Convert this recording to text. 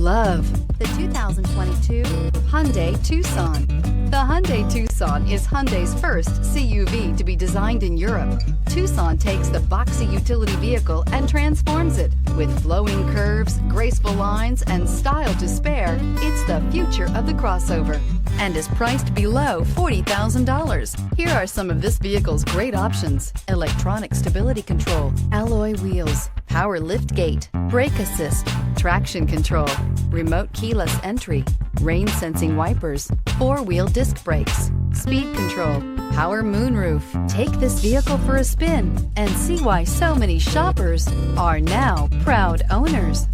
love the 2022 Hyundai Tucson. The Hyundai Tucson is Hyundai's first CUV to be designed in Europe. Tucson takes the boxy utility vehicle and transforms it. With flowing curves, graceful lines, and style to spare, it's the future of the crossover and is priced below $40,000. Here are some of this vehicle's great options: electronic stability control, alloy wheels, power lift gate, brake assist, traction control, remote keyless entry, rain sensing wipers, four-wheel disc brakes, speed control, power moonroof. Take this vehicle for a spin and see why so many shoppers are now proud owners.